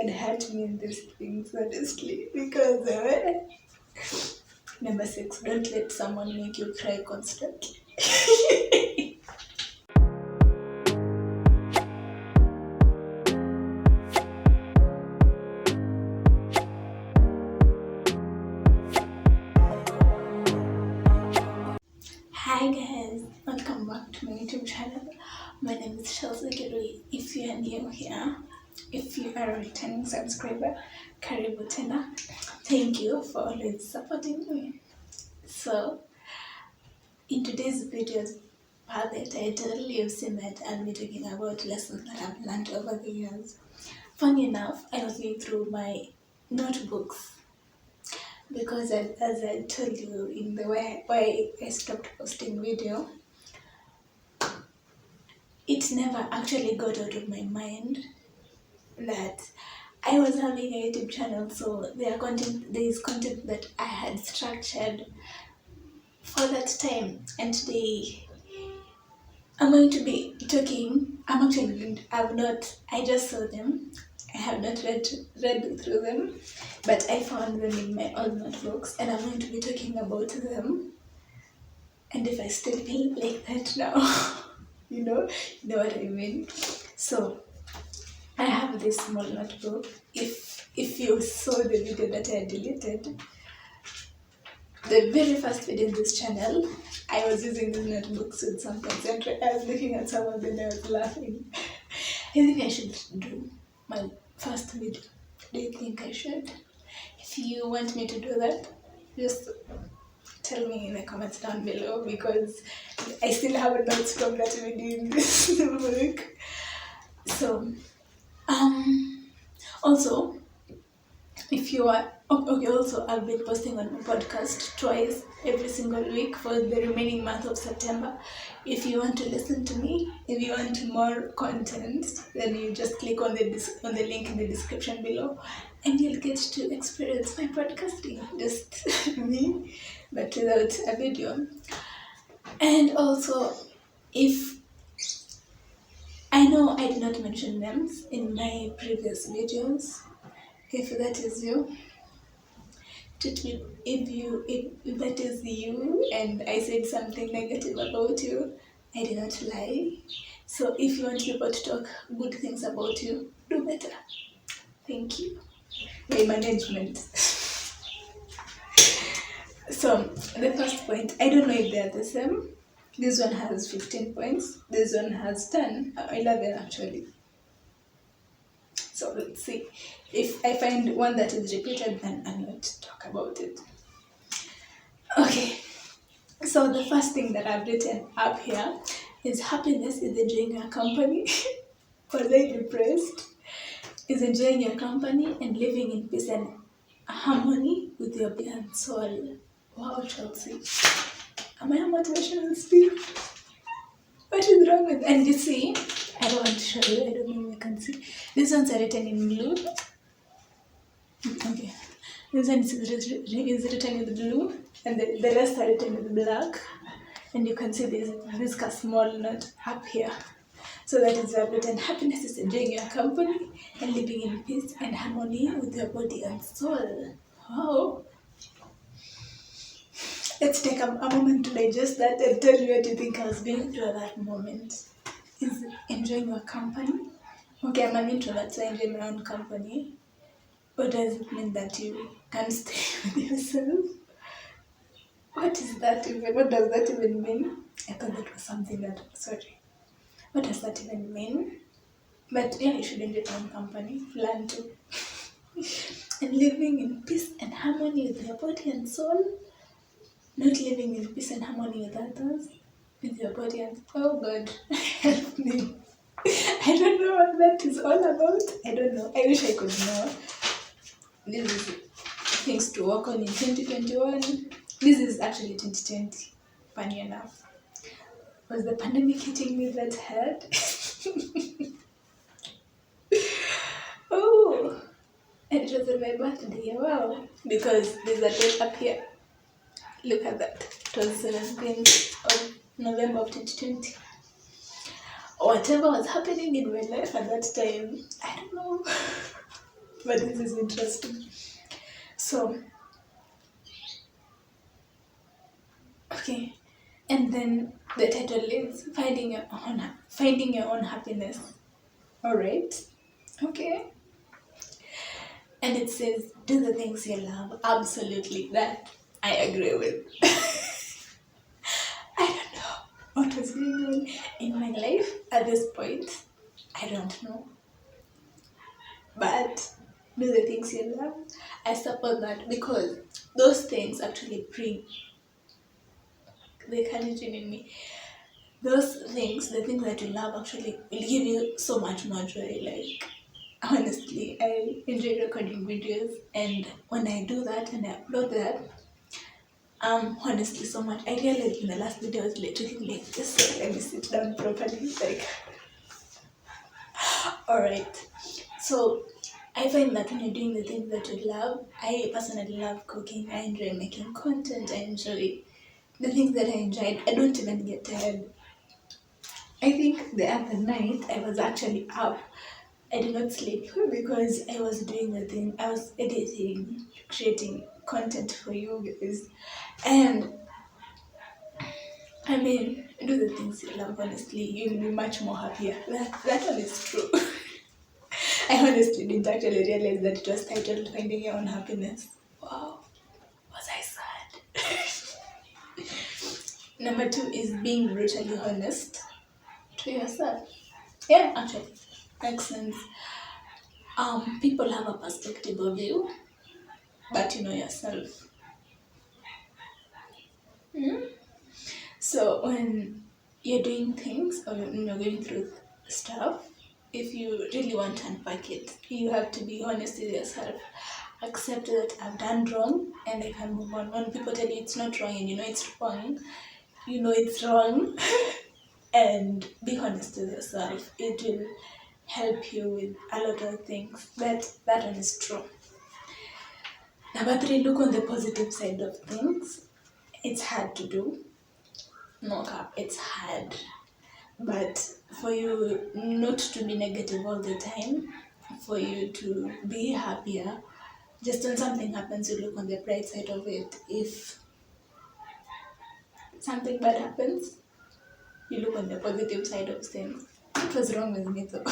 can hurt me in these things, honestly, because number 6, don't let someone make you cry constantly. Hi guys, welcome back to my YouTube channel. My name is Kirui. If you are new here, if you are a returning subscriber, karibu tena. Thank you for always supporting me. So, in today's video, per the title, you've seen that I'll be talking about lessons that I've learned over the years. Funny enough, I was going through my notebooks because as I told you in the way why I stopped posting video, it never actually got out of my mind that I was having a YouTube channel, so there is content that I had structured for that time, and today I'm going to be talking. I just saw them. I have not read through them, but I found them in my old notebooks, and I'm going to be talking about them. And if I still feel like that now, you know what I mean. So I have this small notebook. If you saw the video that I deleted, the very first video in this channel, I was using these notebooks with some concentration. I was looking at some of them and I was laughing. I think I should do my first video. Do you think I should? If you want me to do that, just tell me in the comments down below, because I still have notes from that video in this book. So, also, if you are okay, also I'll be posting on my podcast twice every single week for the remaining month of September. If you want to listen to me, if you want more content, then you just click on the link in the description below, and you'll get to experience my podcasting, just me, but without a video. And also, if I know I did not mention names in my previous videos, if that is you, if that is you and I said something negative about you, I did not lie. So if you want people to talk good things about you, do better. Thank you. My management. So the first point, I don't know if they are the same. This one has 15 points. This one has 10, 11 actually. So let's see. If I find one that is repeated, then I'll not talk about it. Okay. So the first thing that I've written up here is happiness is enjoying your company. Was I depressed? Is enjoying your company and living in peace and harmony with your body and soul. Wow, Chelsea. Am I a motivational speaker? What is wrong with? And you see, I don't want to show you. I don't know if you can see. These ones are written in blue. Okay. This one is written with blue, and the rest are written with black. And you can see this small note up here. So that is written: happiness is enjoying your company and living in peace and harmony with your body and soul. Wow. Let's take a moment to digest that and tell me what you think I was going through at that moment. Is enjoying your company? Okay, I'm an introvert, so I enjoy my own company. What does it mean that you can stay with yourself? What is that even? What does that even mean? I thought that was something that, sorry. What does that even mean? But yeah, you should enjoy your own company. Learn to. And living in peace and harmony with your body and soul. Not living in peace and harmony with others. With your body and oh God, help me. I don't know what that is all about. I don't know. I wish I could know. This is things to work on in 2021. This is actually 2020. Funny enough. Was the pandemic hitting me that hard? Oh, and it was on my birthday. Wow. Because there's a date up here. Look at that. It was 17th of November of 2020. Whatever was happening in my life at that time, I don't know. But this is interesting. So, okay. And then the title is finding your own happiness. All right. Okay. And it says, do the things you love. Absolutely. That I agree with. I don't know what was going on in my life at this point. I don't know. But do the things you love. I support that because those things actually bring the courage in me. Those things, the things that you love actually will give you so much more joy. Like, honestly, I enjoy recording videos, and when I do that and I upload that, honestly, so much. I realized in the last video I was literally like, just let me sit down properly. Like, alright. So I find that when you're doing the things that you love, I personally love cooking, I enjoy making content, I enjoy the things that I enjoyed. I don't even get tired. I think the other night I was actually up. I did not sleep because I was doing the thing. I was editing, creating content for you guys. And I mean, do the things you love, honestly, you'll be much more happier. That one is true. I honestly didn't actually realize that it was titled Finding Your Own Happiness. Wow, was I sad? Number two is being brutally honest to yourself. Yeah, actually, makes sense. People have a perspective of you, but you know yourself. Hmm? So when you're doing things or when you're going through stuff, if you really want to unpack it, you have to be honest with yourself. Accept that I've done wrong and I can move on. When people tell you it's not wrong and you know it's wrong, and be honest with yourself. It will help you with a lot of things. That one is true. Number three, look on the positive side of things. It's hard to do. No cap, it's hard. But for you not to be negative all the time, for you to be happier, just when something happens, you look on the bright side of it. If something bad happens, you look on the positive side of things. What was wrong with me though?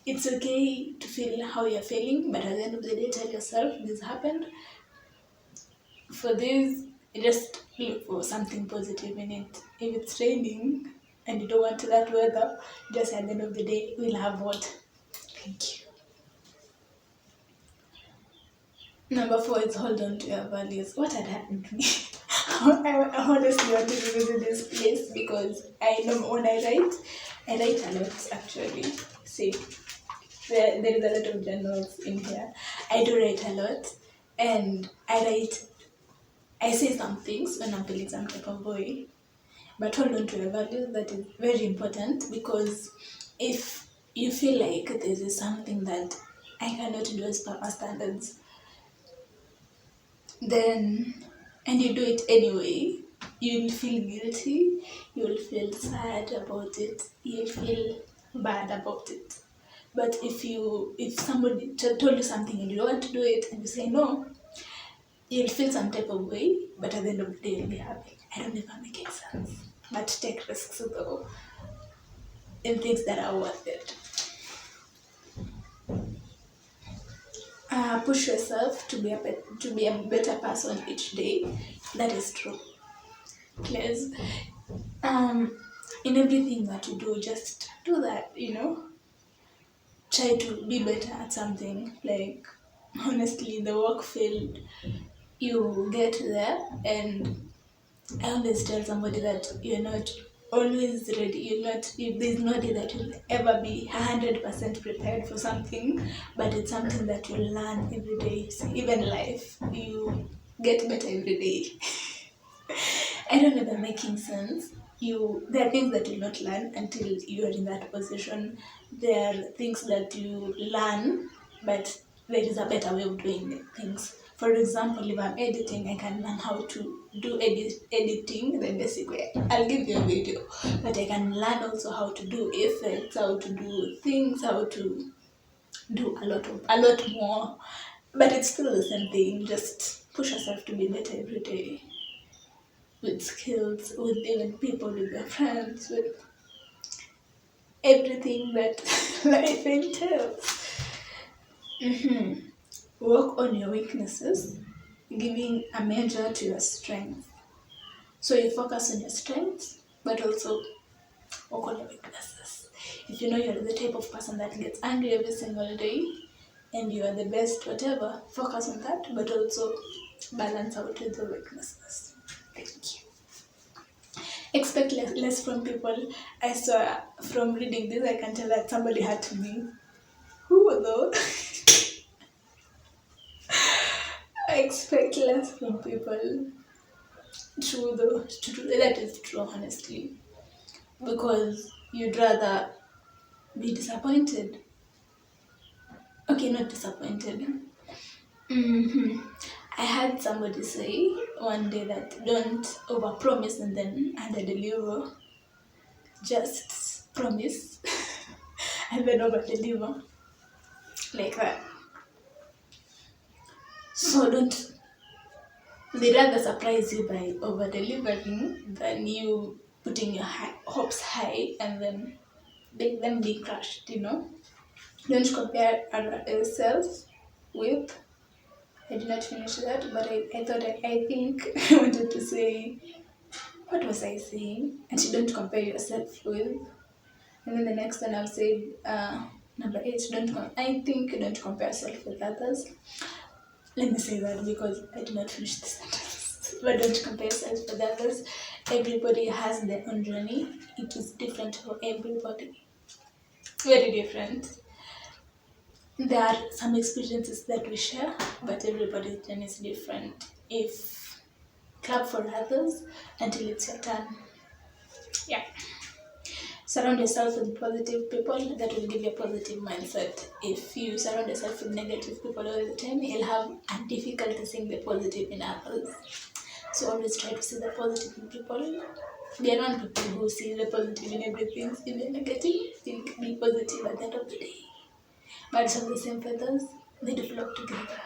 It's okay to feel how you're feeling, but at the end of the day, tell yourself this happened. For this, just look for something positive in it. If it's raining and you don't want that weather, just at the end of the day, we'll have what? Thank you. Number four is hold on to your values. What had happened to me? I honestly want to visit this place because I know when I write a lot actually. See, there is a lot of journals in here. I do write a lot, and I say some things when I'm feeling some type of way, but hold on to your values. That is very important because if you feel like this is something that I cannot do as per my standards, then and you do it anyway, you'll feel guilty, you'll feel sad about it, you'll feel bad about it. But if somebody told you something and you don't want to do it and you say no, you'll feel some type of way, but at the end of the day you'll be happy. I don't know if I'm making sense. But take risks though in things that are worth it. Push yourself to be a better person each day. That is true. Please, in everything that you do, just do that. Try to be better at something. Like honestly, the work field, you get there, and I always tell somebody that you're not always ready. There's no day that you'll ever be 100% prepared for something, but it's something that you learn every day. So even life, you get better every day. I don't know if I'm making sense. There are things that you not learn until you are in that position. There are things that you learn, but there is a better way of doing things. For example, if I'm editing, I can learn how to do editing the basic way. I'll give you a video, but I can learn also how to do effects, how to do things, how to do a lot more, but it's still the same thing. Just push yourself to be better every day, with skills, with even people, with your friends, with everything that life entails. Work on your weaknesses, giving a measure to your strengths. So you focus on your strengths, but also work on your weaknesses. If you know you're the type of person that gets angry every single day and you are the best, whatever, focus on that, but also balance out with the weaknesses. Thank you. Expect less from people. I saw from reading this, I can tell that somebody hurt me. Who though? I expect less from people. True though, true, that is true, honestly. Because you'd rather be disappointed. Okay, not disappointed. I had somebody say one day that don't overpromise and then underdeliver. Just promise and then overdeliver, like that. So don't. They rather surprise you by over delivering than you putting your hopes high and then make them be crushed. Don't compare yourself with. I did not finish that, but I thought I think I wanted to say, what was I saying? And you don't compare yourself with. And then the next one I'll say, number 8, I think don't compare yourself with others. Let me say that because I did not finish the sentence. But don't compare yourself with others. Everybody has their own journey. It is different for everybody. Very different. There are some experiences that we share, but everybody's journey is different. If clap for others until it's your turn. Yeah. Surround yourself with positive people that will give you a positive mindset. If you surround yourself with negative people all the time, you'll have a difficulty seeing the positive in others. So always try to see the positive in people. Be around people who see the positive in everything, see the negative, think be positive at the end of the day. Birds of the same feathers, they do flock together.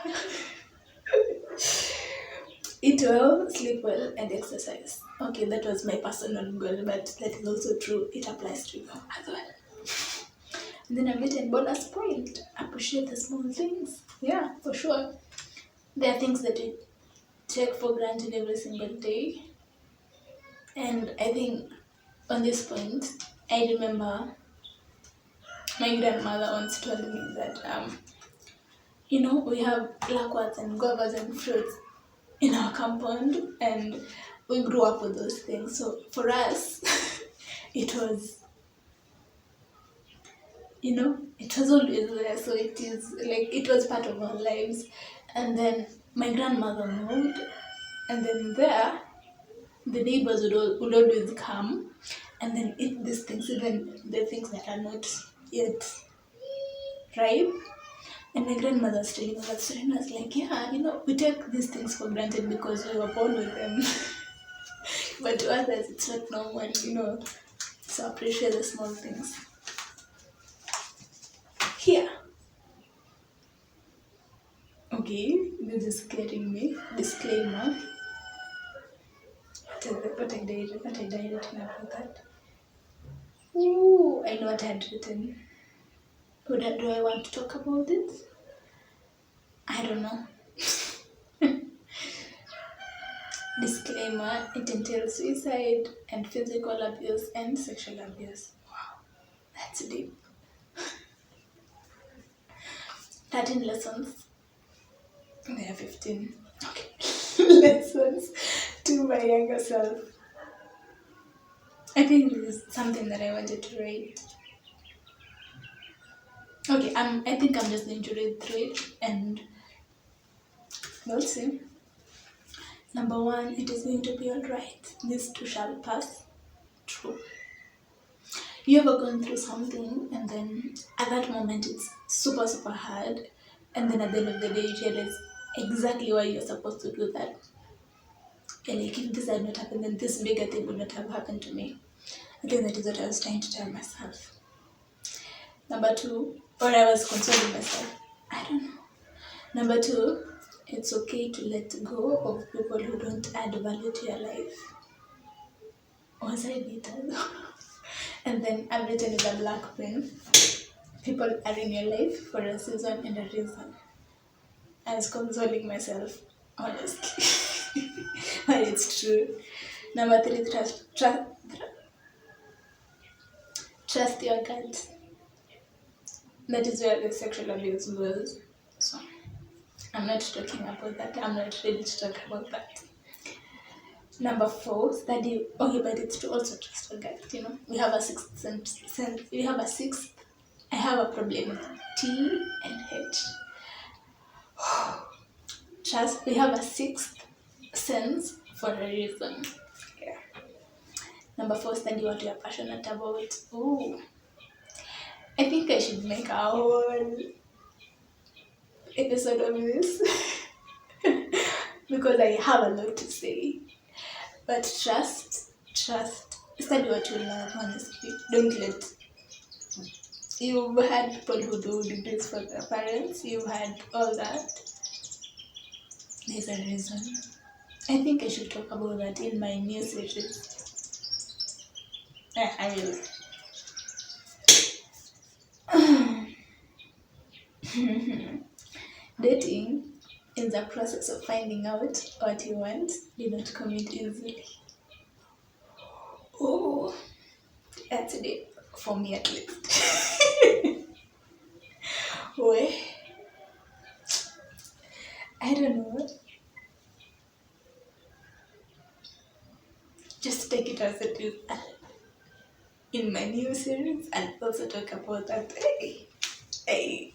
Eat well, sleep well, and exercise. Okay, that was my personal goal, but that is also true. It applies to you as well. And then a written bonus point. Appreciate the small things. Yeah, for sure. There are things that we take for granted every single day. And I think on this point, I remember my grandmother once told me that, we have blackworts and guavas and fruits in our compound, and we grew up with those things. So for us, it was, it was always there. So it is like it was part of our lives. And then my grandmother moved, and then the neighbors would always come and then eat these things, even the things that are not yet ripe. And my grandmother was telling me that story, and I was like, yeah, we take these things for granted because we were born with them. But to others, it's not normal. So appreciate the small things. Here. Okay, this is scaring me. Disclaimer. What I did written about that. Ooh, I know what I had written. Do I want to talk about it? I don't know. Disclaimer, it entails suicide and physical abuse and sexual abuse. Wow, that's deep. 13 lessons. There are 15. Okay. Lessons to my younger self. I think this is something that I wanted to write. Okay, I think I'm just going to read through it and we'll see. Number 1, it is going to be alright. This too shall pass. True. You ever gone through something and then at that moment it's super, super hard, and then at the end of the day you realize exactly why you're supposed to do that. And like, if this had not happened, then this bigger thing would not have happened to me. I think that is what I was trying to tell myself. Number two, or I was consoling myself. I don't know. Number two, it's okay to let go of people who don't add value to your life. Was I bitter though? And then I've written with a black pen. People are in your life for a season and a reason. I was consoling myself, honestly. But it's true. Number three, trust your gut. That is where the sexual abuse goes. So I'm not talking about that. I'm not ready to talk about that. Number four, study. Okay, but it's to also trust your gut. You know, we have a sixth sense. We have a sixth. I have a problem with T and H. Trust. We have a sixth sense for a reason. Yeah. Number four, study what you are passionate about. Ooh, I think I should make a whole episode of this because I have a lot to say. But trust, study what you love, honestly. Don't let. You've had people who do degrees for their parents, you've had all that. There's a reason. I think I should talk about that in my new series. I will. Dating is the process of finding out what you want. Do not commit easily. Oh, that's it for me at least. Well, I don't know. Just take it as it is. In my new series, I'll also talk about that. Hey.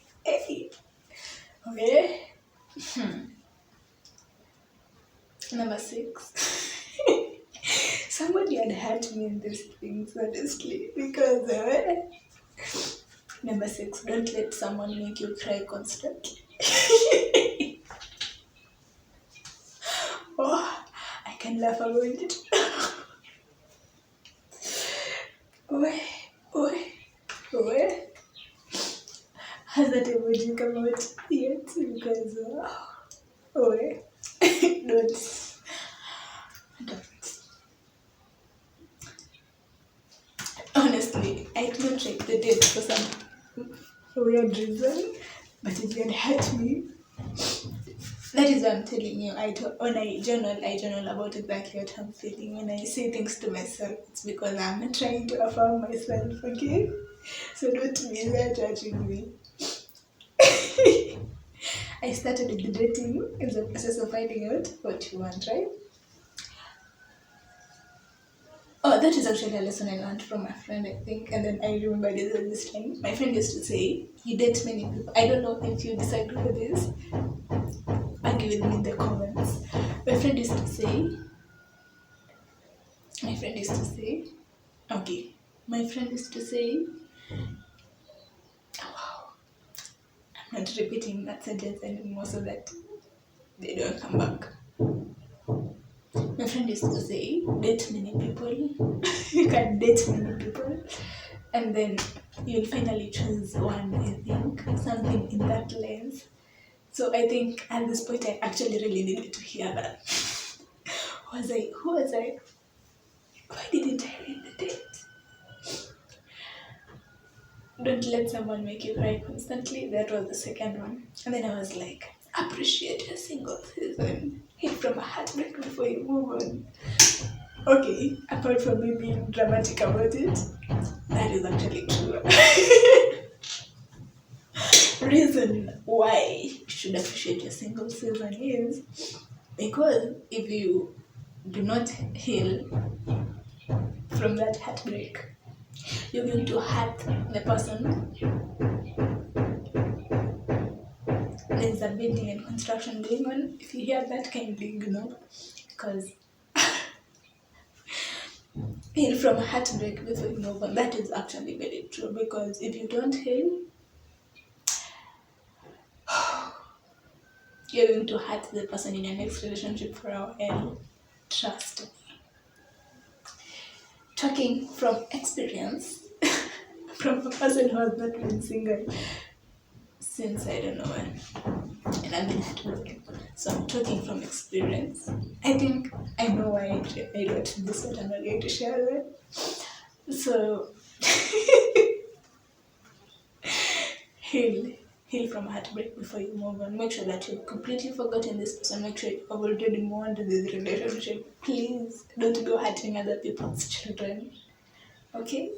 Okay. Number six. Somebody had hurt me in these things, honestly, because number six, don't let someone make you cry constantly. Oh, I can laugh about it. Oh. Has that emoji come out yet? Because, don't. Honestly, I don't take the date for some weird reason, but it can hurt me. That is what I'm telling you. When I journal about exactly what I'm feeling. When I say things to myself, it's because I'm trying to affirm myself, okay? So don't be there judging me. I started with dating in the process of finding out what you want, right? Oh, that is actually a lesson I learned from my friend, I think. And then I remember this time. My friend used to say, you date many people. I don't know if you disagree with this. Argue with me in the comments. My friend used to say, okay. My friend used to say, oh, wow. I'm not repeating that sentence anymore so that they don't come back. My friend used to say, date many people. You can date many people. And then you'll finally choose one, I think. Something in that lens. So I think at this point I actually really needed to hear that. Who was I? Why didn't I read the date? Don't let someone make you cry constantly. That was the second one. And then I was like, appreciate your single season. Heal from a heartbreak before you move on. Okay, apart from me being dramatic about it, that is actually true. Reason why you should appreciate your single season is because if you do not heal from that heartbreak, you're going to hurt the person. There's a building and construction going on. If you hear that, kindly ignore, because heal from heartbreak before you move on. That is actually very true, because if you don't heal, you're going to hurt the person in your next relationship for a while. Trust me. Talking from experience, from a person who has not been single since I don't know when, and I've been heartbroken. So I'm talking from experience. I think I know why I wrote this, but I'm not going to share that. So heal, heal from heartbreak before you move on. Make sure that you've completely forgotten this person. Make sure you've already moved on to this relationship. Please don't go hurting other people's children. Okay?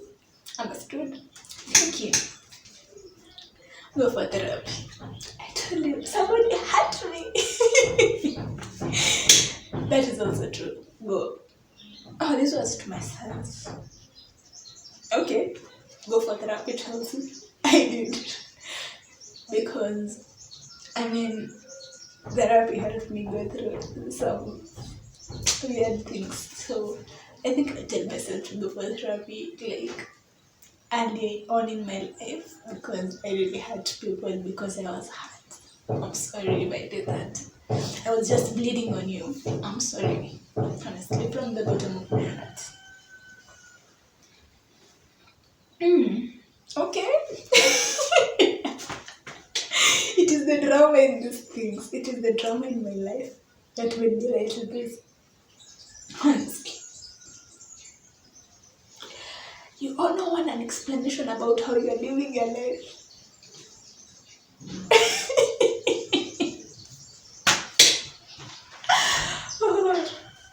Understood? Thank you. Go for therapy. I told you, somebody hurt me. That is also true. Go. Oh, this was to myself. Okay. Go for therapy, Chelsea. I did. Because, I mean, therapy helped me go through some weird things. So, I think I tell myself to go for therapy, like, early on in my life, because I really hurt people because I was hurt. I'm sorry if I did that. I was just bleeding on you. I'm sorry. Honestly, from the bottom of my heart. Okay? It is the drama in these things. It is the drama in my life that made me write this. Honestly. You all know want an explanation about how you're living your life.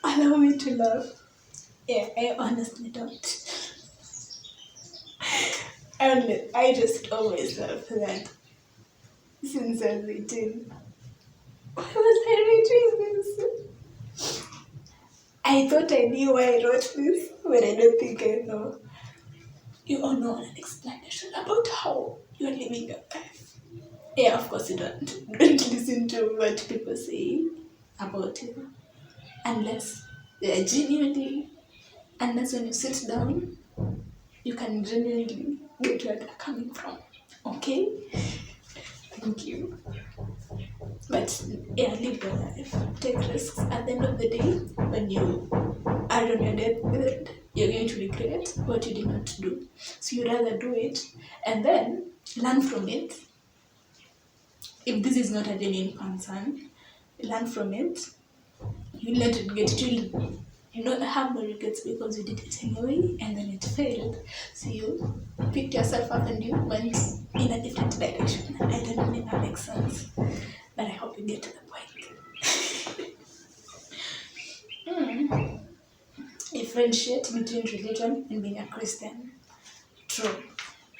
Allow me to laugh. Yeah, I honestly don't. And I just always love that since I was 18. Why was I writing this? I thought I knew why I wrote this, but I don't think I know. You all know an explanation about how you're living your life. Yeah, of course you don't. Don't listen to what people say about you. Unless they are genuinely, unless when you sit down, you can genuinely get where they're coming from. Okay? Thank you. But yeah, live your life. Take risks. At the end of the day, when you are on your deathbed, you're going to regret what you did not do. So you rather do it and then learn from it. If this is not a genuine concern, learn from it. You let it get to you. You don't have no regrets because you did it anyway and then it failed. So you picked yourself up and you went in a different direction. I don't know if that makes sense, but I hope you get to the point. Differentiate between religion and being a Christian. True.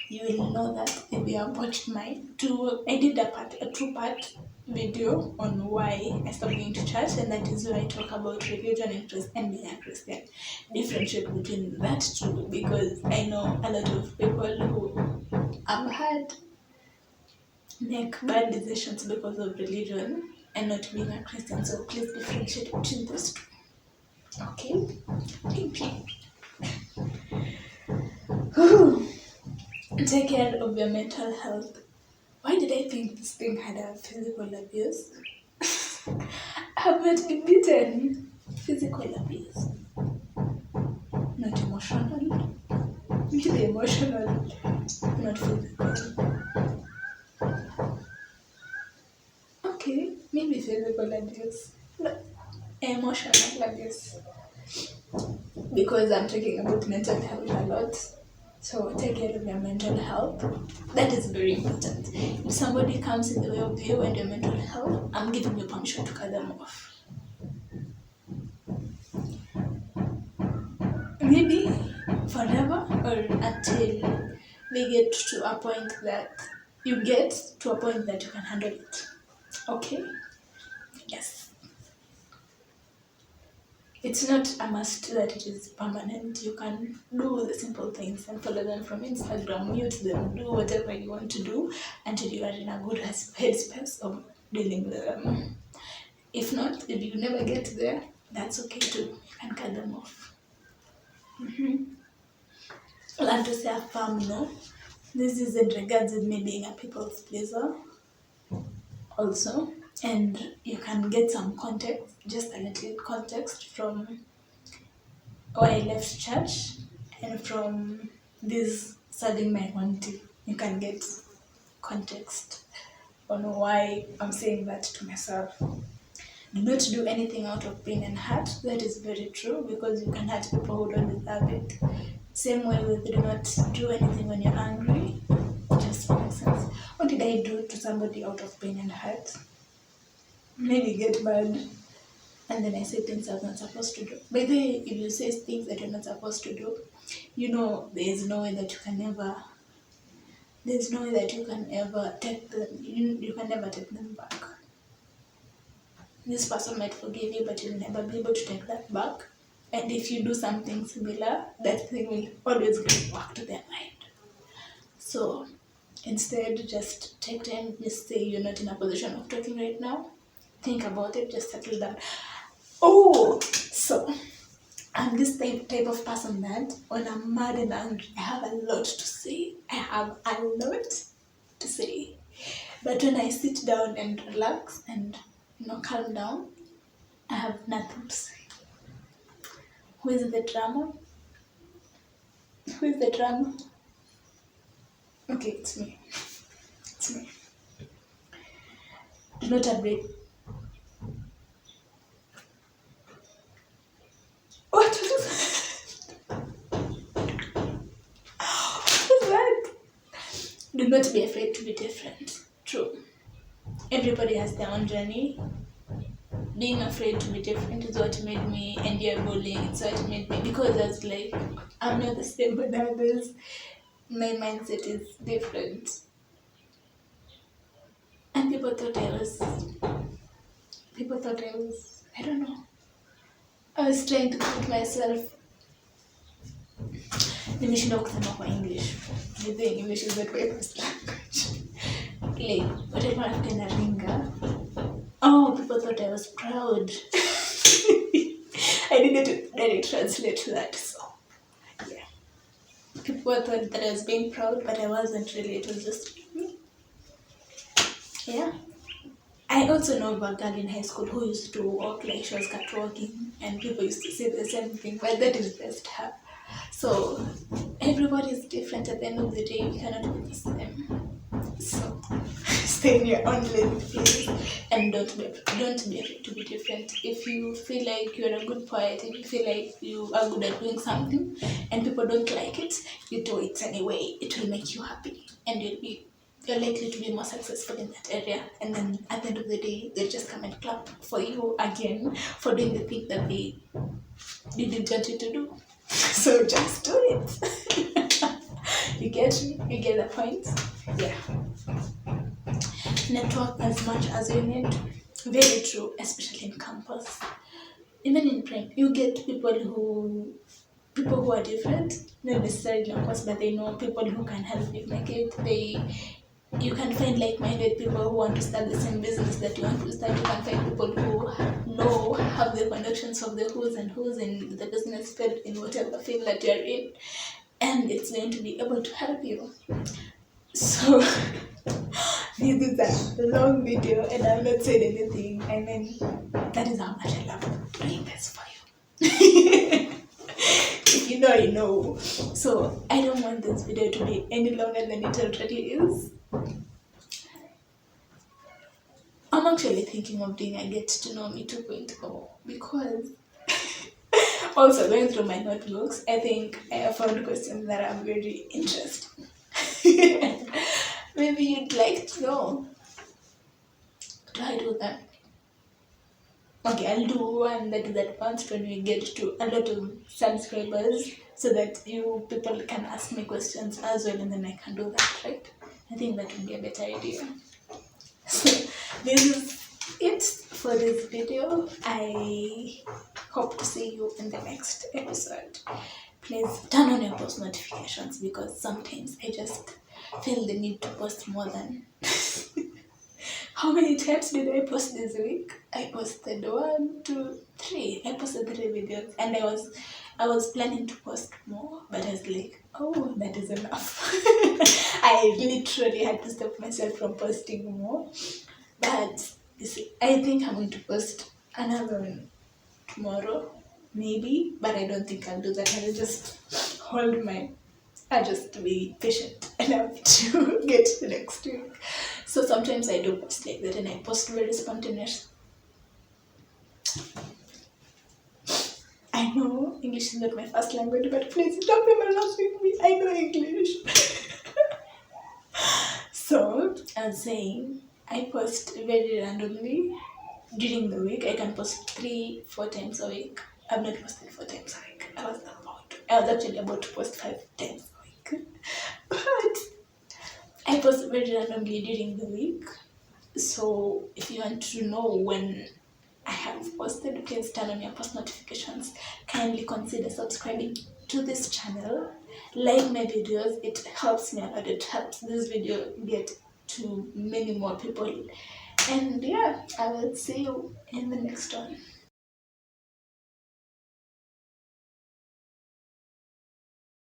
You will know that if you have watched my I did a two-part video on why I stopped going to church, and that is where I talk about religion and being a Christian. Differentiate between that too, because I know a lot of people who have had make bad decisions because of religion and not being a Christian. So please differentiate between those two. Okay? Thank you. Take care of your mental health. Why did I think this thing had a physical abuse? I've not been beaten. Physical abuse. Not emotional. Maybe emotional, not physical. Okay, maybe physical abuse. No, emotional abuse. Because I'm talking about mental health a lot. So take care of your mental health. That is very important. If somebody comes in the way of you and your mental health, I'm giving you permission to cut them off. Maybe forever or until they get to a point that you get to a point that you can handle it. Okay? Yes. It's not a must that it is permanent. You can do the simple things and follow them from Instagram, mute them, do whatever you want to do until you are in a good headspace of dealing with them. If not, if you never get there, that's okay too. You can cut them off. Learn to say a firm no. This is in regards with me being a people's pleaser also. And you can get some context, just a little context from why I left church and from these serving my own tea. You can get context on why I'm saying that to myself. Do not do anything out of pain and hurt. That is very true, because you can hurt people who don't deserve it. Same way with do not do anything when you're angry. Just makes sense. What did I do to somebody out of pain and hurt? Maybe get mad, and then I say things I'm not supposed to do. By the way, if you say things that you're not supposed to do, there's no way that you can ever. There's no way that you can ever take them. You can never take them back. This person might forgive you, but you'll never be able to take that back. And if you do something similar, that thing will always get back to their mind. So instead, just take time. Just say you're not in a position of talking right now. Think about it. Just settle down. Oh, so I'm this type of person that when I'm mad and angry, I have a lot to say. But when I sit down and relax and calm down, I have nothing to say. Who is the drama? Who is the drama? Okay, it's me. It's me. Do not update. What is that? Do not be afraid to be different. True. Everybody has their own journey. Being afraid to be different is what made me endure bullying. It's what made me, because I was like, I'm not the same with others. My mindset is different. And people thought I was, I don't know. I was trying to put myself. Nimeshindwa kusema kwa English. The English is not my first language. Like, whatever African ringa. Oh, people thought I was proud. I didn't translate that, so yeah. People thought that I was being proud, but I wasn't really. It was just me. Yeah. I also know of a girl in high school who used to walk like she was catwalking, and people used to say the same thing, but that is just her. So everybody is different. At the end of the day, we cannot be the same. So stay in your own lane, please, and don't be afraid to be different. If you feel like you're a good poet, if you feel like you are good at doing something, and people don't like it, you do it anyway. It will make you happy, and you're likely to be more successful in that area. And then at the end of the day, they'll just come and clap for you again for doing the thing that they didn't want you to do. So just do it. You get me? You get the point? Yeah. Network as much as you need. Very true, especially in campus. Even in prime, you get people who are different, not necessarily of course, but they know people who can help you make it. You can find like-minded people who want to start the same business that you want to start. You can find people who have the connections of the who's and who's in the business field, in whatever field that you're in, and it's going to be able to help you. So this is a long video and I've not said anything. I mean, that is how much I love doing this for you. If you know, you know. So I don't want this video to be any longer than it already is. I'm actually thinking of doing a Get to Know Me 2.0, because also going through my notebooks, I think I have found questions that are very interesting. Maybe you'd like to know. Do I do that? Okay, I'll do one that is advanced when we get to a lot of subscribers, so that you people can ask me questions as well, and then I can do that, right? I think that would be a better idea. So this is it for this video. I hope to see you in the next episode. Please turn on your post notifications, because sometimes I just feel the need to post more than how many times did I post this week? I posted 1, 2, 3. I posted 3 videos, and I was planning to post more, but I was like, oh, that is enough. I literally had to stop myself from posting more. But you see, I think I'm going to post another one tomorrow, maybe, but I don't think I'll do that. I'll just hold my I just be patient enough to get to next week. So sometimes I do post like that, and I post very spontaneous. I know English is not my first language, but please don't be embarrassing me. I know English. So I was saying I post very randomly during the week. I can post 3-4 times a week. I've not posted 4 times a week. I was actually about to post 5 times a week. But I post very randomly during the week. So if you want to know when I have posted, please turn on your post notifications. Kindly consider subscribing to this channel. Like my videos, it helps me a lot. It helps this video get to many more people. And yeah, I will see you in the next one.